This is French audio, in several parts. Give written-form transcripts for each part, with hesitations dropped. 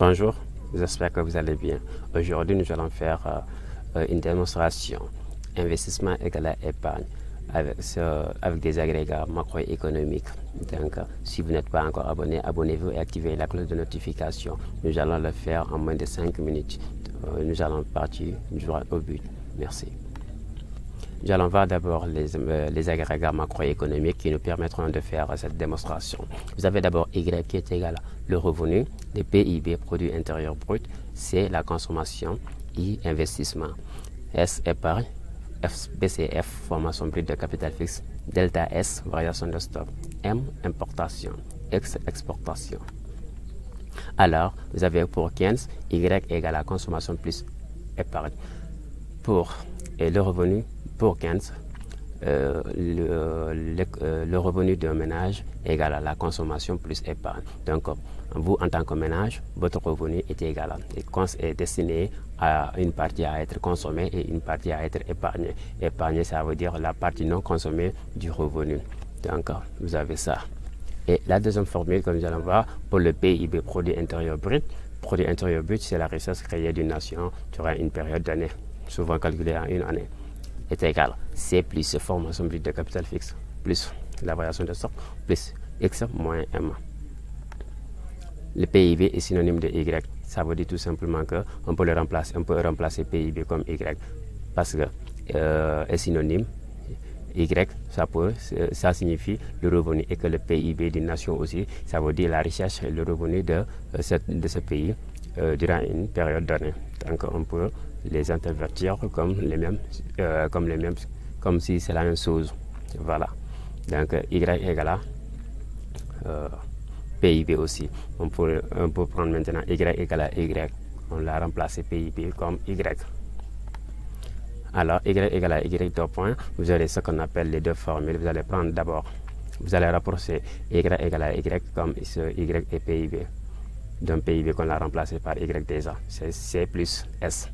Bonjour, j'espère que vous allez bien. Aujourd'hui, nous allons faire une démonstration investissement égal à épargne avec des agrégats macroéconomiques. Donc, si vous n'êtes pas encore abonné, abonnez-vous et activez la cloche de notification. Nous allons le faire en moins de 5 minutes. Nous allons partir droit au but. Merci. Nous allons voir d'abord les agrégats macroéconomiques qui nous permettront de faire cette démonstration. Vous avez d'abord Y qui est égal à le revenu, le PIB, produit intérieur brut, C, la consommation, I, investissement, S, épargne, BCF, formation brute de capital fixe, delta S, variation de stock, M, importation, X, exportation. Alors, vous avez pour 15, Y égale à consommation plus épargne. Pour le revenu, pour 15, le revenu d'un ménage égale à la consommation plus épargne. Donc, vous, en tant que ménage, votre revenu est égal est destiné à une partie à être consommée et une partie à être épargnée. Épargnée, ça veut dire la partie non consommée du revenu. Donc, vous avez ça. Et la deuxième formule que nous allons voir pour le PIB, produit intérieur brut. Produit intérieur brut, c'est la richesse créée d'une nation durant une période d'année, souvent calculée en une année, est égal C plus formation brute de capital fixe plus la variation de stock plus X moins M. Le PIB est synonyme de Y. Ça veut dire tout simplement qu'on peut remplacer PIB comme Y parce que est synonyme. Y, ça signifie le revenu et que le PIB d'une nation aussi, ça veut dire la richesse et le revenu de ce pays durant une période donnée. Donc on peut les intervertir comme si c'est la même chose. Voilà. Donc Y égale à PIB aussi. On peut prendre maintenant Y égale à Y. On l'a remplacé PIB comme Y. Alors, Y égale à Y, deux points. Vous aurez ce qu'on appelle les deux formules. Vous allez prendre d'abord, vous allez rapprocher Y égale à Y comme ce Y et PIB. D'un PIB qu'on a remplacé par Y déjà. C'est C plus S.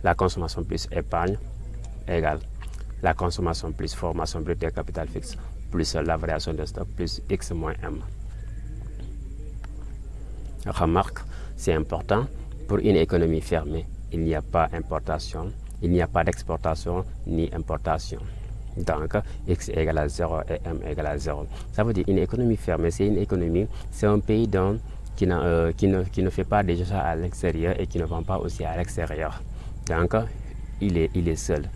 La consommation plus épargne égale la consommation plus formation brute de capital fixe plus la variation de stock plus X moins M. Remarque, c'est important, pour une économie fermée, il n'y a pas importation, il n'y a pas d'exportation ni importation. Donc, X égale à 0 et M égale à 0. Ça veut dire une économie fermée, c'est un pays qui ne fait pas déjà à l'extérieur et qui ne vend pas aussi à l'extérieur. Donc, il est seul.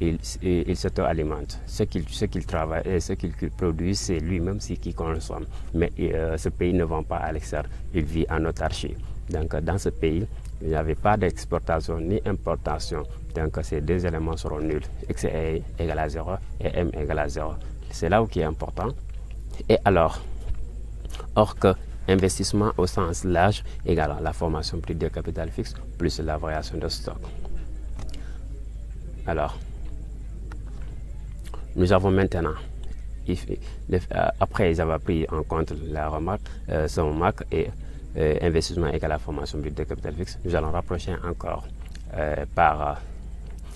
Il s'auto-alimente. Ce qu'il travaille et ce qu'il produit, c'est lui-même qui consomme. Mais ce pays ne vend pas à l'extérieur. Il vit en autarcie. Donc, dans ce pays, il n'y avait pas d'exportation ni importation. Donc, ces deux éléments seront nuls. X est égal à 0 et M égale à 0. C'est là où qui est important. Et alors, or que investissement au sens large égale à la formation brute de capital fixe plus la variation de stock. Alors, nous avons maintenant, après avoir pris en compte la remarque, son marque et investissement égal à la formation brute de capital fixe, nous allons rapprocher encore par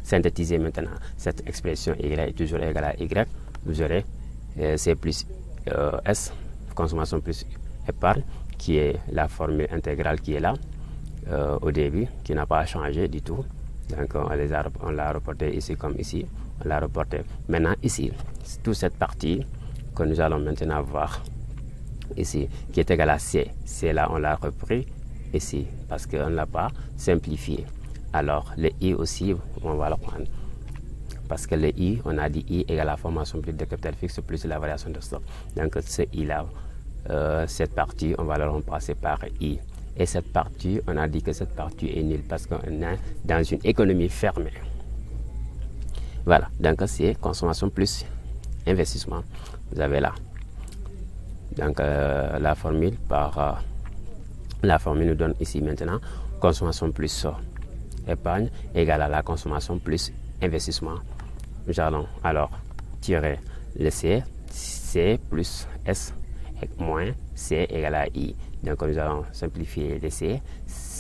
synthétiser maintenant cette expression Y est toujours égale à Y. Vous aurez C plus S, consommation plus épargne, qui est la formule intégrale qui est là au début, qui n'a pas changé du tout. Donc on l'a reporté ici comme ici. On l'a reporté. Maintenant ici, toute cette partie que nous allons maintenant voir ici, qui est égale à C. C là, on l'a repris ici parce qu'on ne l'a pas simplifié. Alors le I aussi, on va le prendre. Parce que le I, on a dit I égale à la formation brute de capital fixe plus la variation de stock. Donc ce I là, cette partie, on va le remplacer par I. Et cette partie, on a dit que cette partie est nulle parce qu'on est dans une économie fermée. Voilà, donc c'est consommation plus investissement. Vous avez là. Donc la formule nous donne ici maintenant consommation plus épargne égale à la consommation plus investissement. Nous allons alors tirer le C plus S moins C égale à I. Donc nous allons simplifier le C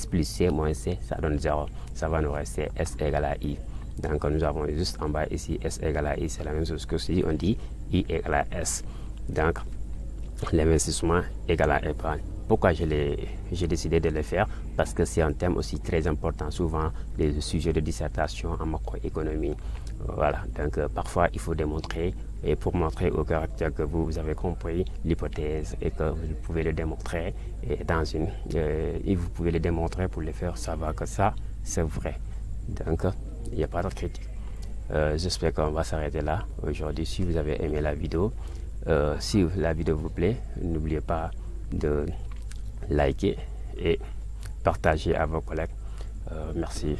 plus C moins C, ça donne 0. Ça va nous rester S égale à I. Donc nous avons juste en bas ici S égale à I, c'est la même chose que si on dit I égale à S. Donc l'investissement égale à épargne. Pourquoi j'ai décidé de le faire? Parce que c'est un thème aussi très important, souvent les sujets de dissertation en macroéconomie. Voilà, donc parfois il faut démontrer, et pour montrer au caractère que vous avez compris l'hypothèse et que vous pouvez le démontrer, et vous pouvez le démontrer pour le faire savoir que ça c'est vrai. Donc il n'y a pas de critique. J'espère qu'on va s'arrêter là aujourd'hui. Si vous avez aimé la vidéo, si la vidéo vous plaît, n'oubliez pas de liker et partager à vos collègues. Merci.